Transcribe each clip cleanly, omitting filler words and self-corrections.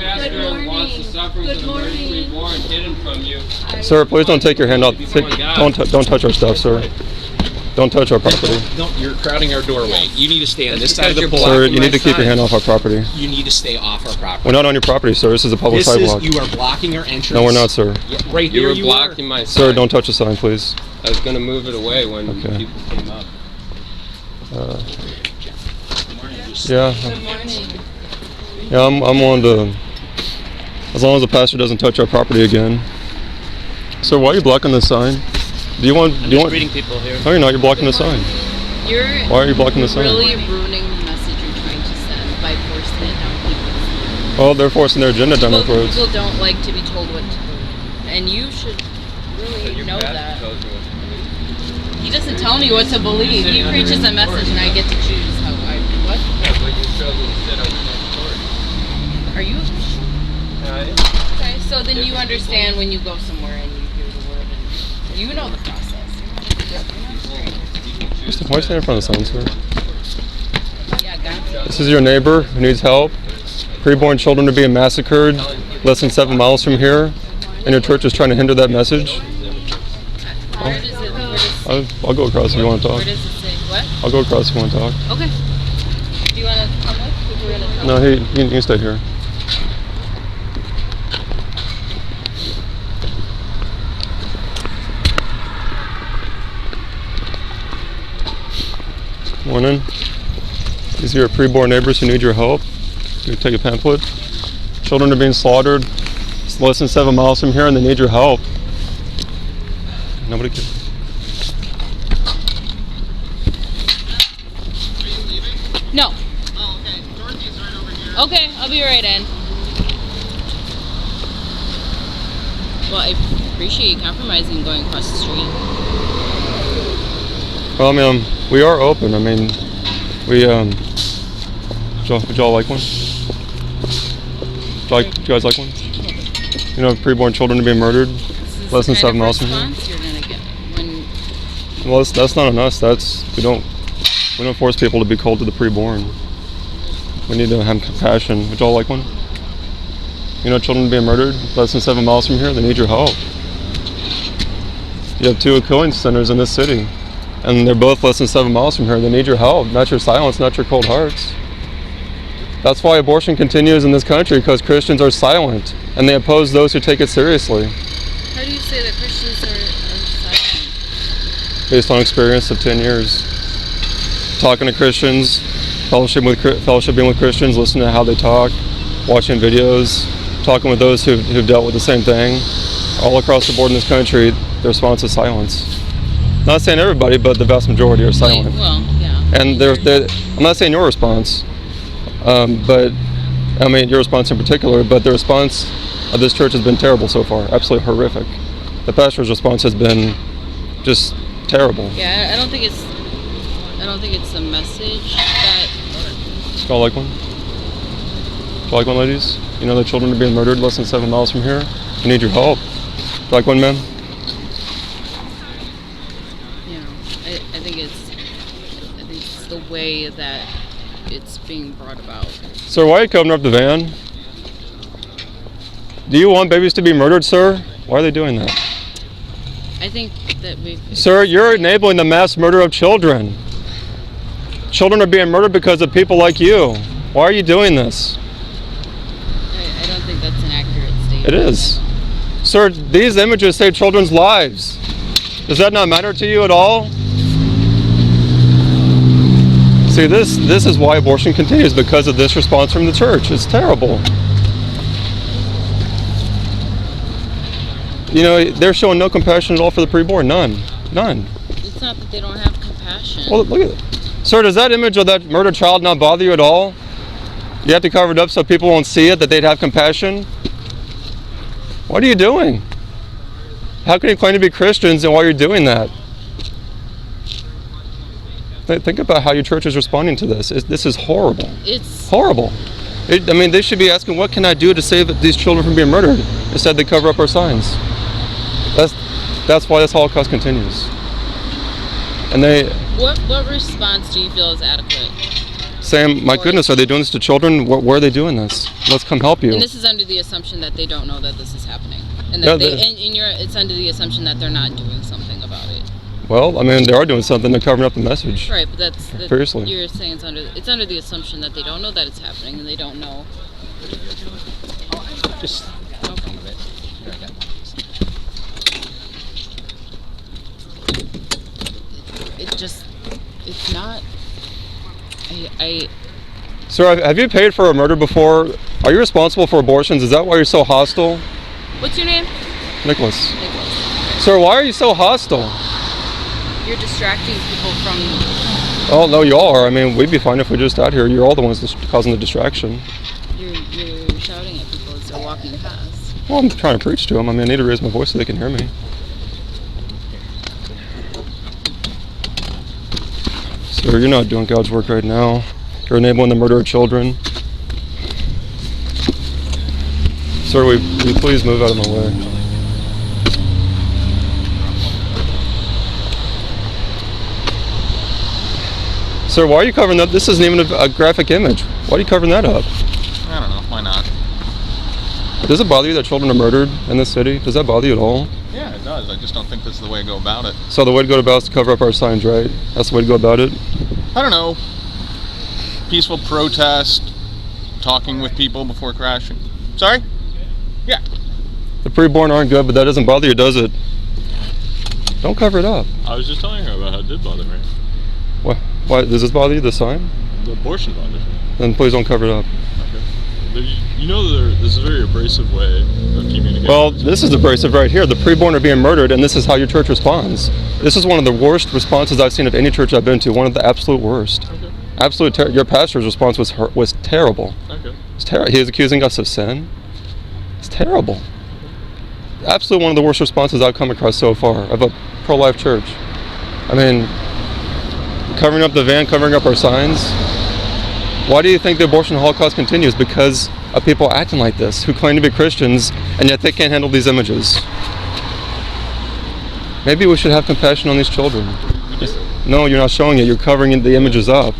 pastor wants the sufferings of the mercy preborn hidden from you. Sir, please don't take your hand off. Don't touch our stuff, sir. Don't touch our property. You're crowding our doorway. You need to stay on this side of the pool. Sir, you need to keep your hand off our property. You need to stay off our property. We're not on your property, sir. This is a public sidewalk. You are blocking our entrance. No, we're not, sir. Yeah, right here you were blocking my sign. Sir, don't touch the sign, please. I was going to move it away when people came up. Yeah. Good morning. Yeah, I'm willing to, as long as the pastor doesn't touch our property again. Sir, why are you blocking the sign? Do you want? Greeting people here. No, you're not. You're blocking the sign. Why are you blocking the sign? Really ruining the message you're trying to send by forcing it down people's. Well, they're forcing their agenda down our throats. People don't like to be told what to believe, and you should really know that. He doesn't tell me what to believe. He preaches a message, and I get to choose how I what. Yeah, but you chose to sit on your authority. Are you? Okay, so then you understand when you go somewhere and you hear the word, and you know the process. Why stand in front of the sign, sir? Yeah, gotcha. This is your neighbor who needs help. Preborn children are being massacred less than 7 miles from here, and your church is trying to hinder that message. Where does it I'll go across if you want to talk. Where does it say what? I'll go across if you want to talk. Okay. Do you want to come with? We're gonna talk. No, you can stay here. Morning. These are your preborn neighbors who need your help. You take a pamphlet. Children are being slaughtered. It's less than 7 miles from here, and they need your help. Nobody can. No. Oh, okay. Dorothy's right over here. Okay, I'll be right in. Well, I appreciate you compromising and going across the street. Well, I mean, we are open. I mean, we, would y'all like one? Do you guys like one? You know, preborn children are being murdered less than 7 miles from here. You're gonna get when. Well, that's not on us. We don't force people to be cold to the preborn. We need to have compassion. Would y'all like one? You know, children being murdered less than 7 miles from here. They need your help. You have 2 killing centers in this city, and they're both less than 7 miles from here. They need your help, not your silence, not your cold hearts. That's why abortion continues in this country, because Christians are silent and they oppose those who take it seriously. How do you say that Christians are silent? Based on experience of 10 years. Talking to Christians, fellowshipping with Christians, listening to how they talk, watching videos, talking with those who've dealt with the same thing. All across the board in this country, the response is silence. Not saying everybody, but the vast majority are silent. Well, yeah. And I'm not saying your response, but I mean your response in particular, but the response of this church has been terrible so far, absolutely horrific. The pastor's response has been just terrible. Yeah, I don't think it's the message that. Y'all like one? Y'all like one, ladies? You know the children are being murdered less than 7 miles from here. We need your help. Like one, ma'am? You know, I think it's the way that it's being brought about. Sir, why are you covering up the van? Do you want babies to be murdered, sir? Why are they doing that? I think that Sir, you're enabling the mass murder of children. Children are being murdered because of people like you. Why are you doing this? I don't think that's an accurate statement. It is. Sir, these images save children's lives. Does that not matter to you at all? See, this is why abortion continues, because of this response from the church. It's terrible. You know, they're showing no compassion at all for the preborn. None. It's not that they don't have compassion. Well, look at it. Sir, does that image of that murdered child not bother you at all? You have to cover it up so people won't see it, that they'd have compassion? What are you doing? How can you claim to be Christians and while you're doing that? Think about how your church is responding to this. This is horrible. It's horrible. I mean, they should be asking, what can I do to save these children from being murdered? Instead, they cover up our signs. That's why this Holocaust continues. And What response do you feel is adequate? saying, my goodness, are they doing this to children? Where are they doing this? Let's come help you. And this is under the assumption that they don't know that this is happening. And Yeah, that it's under the assumption that they're not doing something about it. Well, I mean, they are doing something. They're covering up the message. Right, but that's Seriously. you're saying it's under the assumption that they don't know that it's happening and they don't know. Just no fun of it. It's not. Sir, have you paid for a murder before? Are you responsible for abortions? Is that why you're so hostile? What's your name? Nicholas. Nicholas. Sir, why are you so hostile? You're distracting people from. Oh, no, you all are. I mean, we'd be fine if we just out here. You're all the ones causing the distraction. You're shouting at people as they're walking past. Well, I'm trying to preach to them. I mean, I need to raise my voice so they can hear me. Sir, you're not doing God's work right now. You're enabling the murder of children. Sir, will you please move out of my way? Sir, why are you covering that? This isn't even a graphic image. Why are you covering that up? I don't know. Why not? Does it bother you that children are murdered in this city? Does that bother you at all? Yeah, it does. I just don't think this is the way to go about it. So the way to go about it is to cover up our signs, right? That's the way to go about it? I don't know. Peaceful protest, talking with people before crashing. Sorry? Yeah. The preborn aren't good, but that doesn't bother you, does it? Don't cover it up. I was just telling her about how it did bother me. What? Why does this bother you, the sign? The abortion bothers me. Then please don't cover it up. Okay. You know this is a very abrasive way of communicating. Well, this is abrasive right here. The preborn are being murdered, and this is how your church responds. This is one of the worst responses I've seen of any church I've been to. One of the absolute worst. Okay. Your pastor's response was terrible. Okay. It's he is accusing us of sin. It's terrible. Absolutely one of the worst responses I've come across so far of a pro-life church. I mean, covering up the van, covering up our signs. Why do you think the abortion holocaust continues? Because of people acting like this, who claim to be Christians, and yet they can't handle these images. Maybe we should have compassion on these children. No, you're not showing it. You're covering the images up.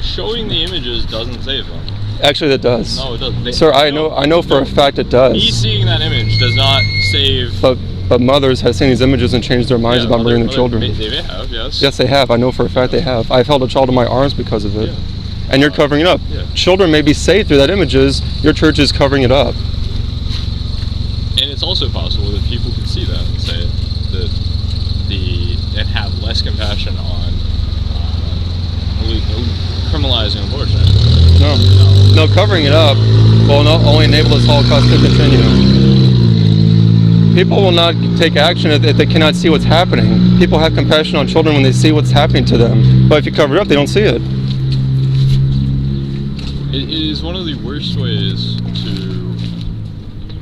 Showing the images doesn't save them. Actually, that does. No, it doesn't. Sir, I know for a fact it does. Me seeing that image does not save. But mothers have seen these images and changed their minds about murdering their children. They may have, yes. Yes, they have. I know for a fact they have. I've held a child in my arms because of it. Yeah. And you're covering it up. Yeah. Children may be saved through that images. Your church is covering it up. And it's also possible that people could see that and say and have less compassion on criminalizing abortion. No, covering it up will not only enable this Holocaust to continue. People will not take action if they cannot see what's happening. People have compassion on children when they see what's happening to them. But if you cover it up, they don't see it. It is one of the worst ways to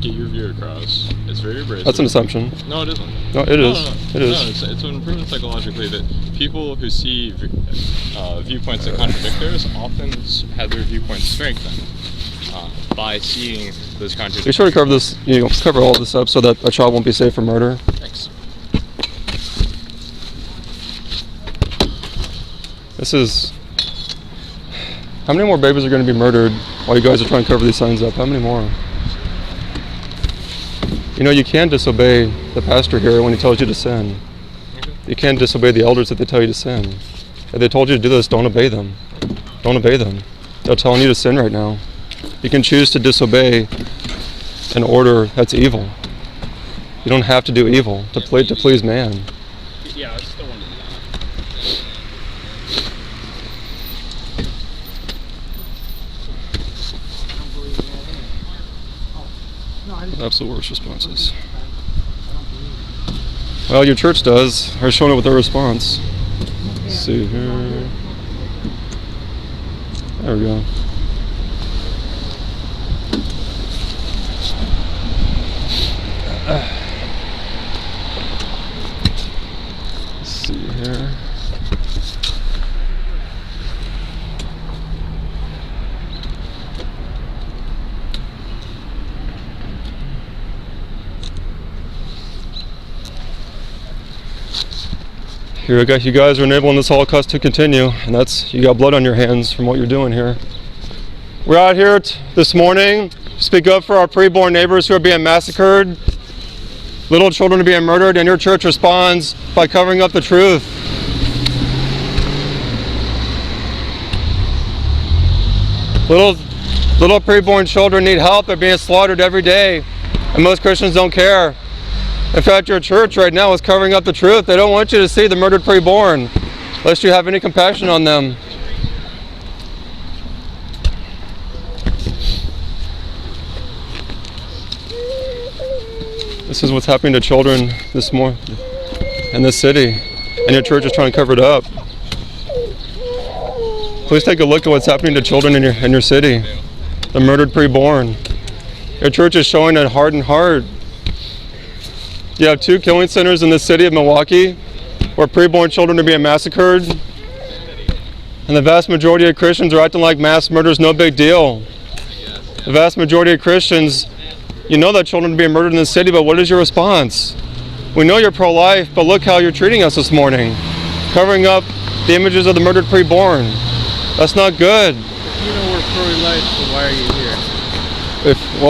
get your view across. It's very abrasive. That's an assumption. No, it isn't. No, it is. No, It is. it's been proven psychologically that people who see viewpoints that contradict theirs often have their viewpoints strengthened by seeing those contradictions. Be sure to cover this. Cover all this up so that a child won't be safe from murder. Thanks. This is. How many more babies are going to be murdered while you guys are trying to cover these signs up? How many more? You can disobey the pastor here when he tells you to sin. You can't disobey the elders if they tell you to sin. If they told you to do this, don't obey them. Don't obey them. They're telling you to sin right now. You can choose to disobey an order that's evil. You don't have to do evil to please man. Yeah, I still want to do that. Absolute worst responses. Well, your church does. They're showing it with their response. Let's see here. There we go. Let's see here. You guys are enabling this Holocaust to continue, and you got blood on your hands from what you're doing here. We're out here this morning to speak up for our preborn neighbors who are being massacred. Little children are being murdered, and your church responds by covering up the truth. Little preborn children need help. They're being slaughtered every day, and most Christians don't care. In fact, your church right now is covering up the truth. They don't want you to see the murdered preborn, lest you have any compassion on them. This is what's happening to children in this city, and your church is trying to cover it up. Please take a look at what's happening to children in your city, the murdered preborn. Your church is showing a hardened heart. You have 2 killing centers in the city of Milwaukee where preborn children are being massacred, and the vast majority of Christians are acting like mass murder is no big deal. The vast majority of Christians, you know that children are being murdered in the city, but what is your response? We know you're pro-life, but look how you're treating us this morning, covering up the images of the murdered preborn. That's not good. You know we're pro-life, so why are you here?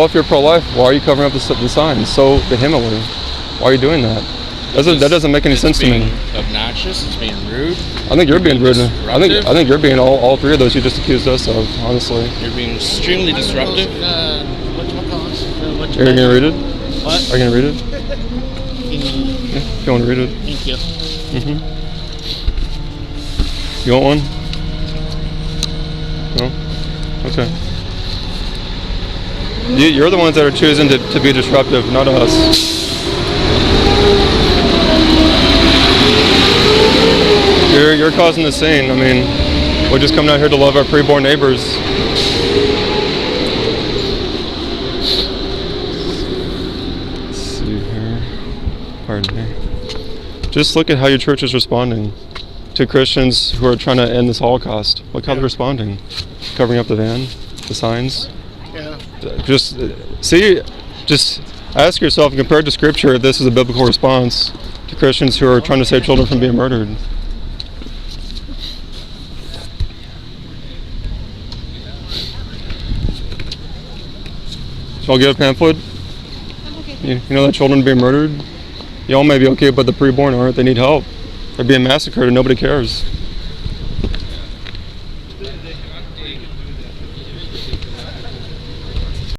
If you're pro-life, why are you covering up the signs so vehemently? Why are you doing that? That doesn't make any sense to me. It's obnoxious. It's being rude. I think you're being rude. I think you're being all 3 of those you just accused us of. Honestly. You're being extremely disruptive. Are you gonna read it? What? Are you gonna read it? Yeah, if you want to read it. Thank you. You want one? No? Okay. You're the ones that are choosing to be disruptive, not us. You're causing the scene. I mean, we're just coming out here to love our preborn neighbors. Let's see here. Pardon me. Just look at how your church is responding to Christians who are trying to end this Holocaust. Look how they're responding. Covering up the van, the signs. Yeah. Just ask yourself, compared to Scripture, if this is a biblical response to Christians who are trying to save children from being murdered. So I'll get a pamphlet. You know that children are being murdered? Y'all may be okay, but the preborn aren't. They need help. They're being massacred and nobody cares.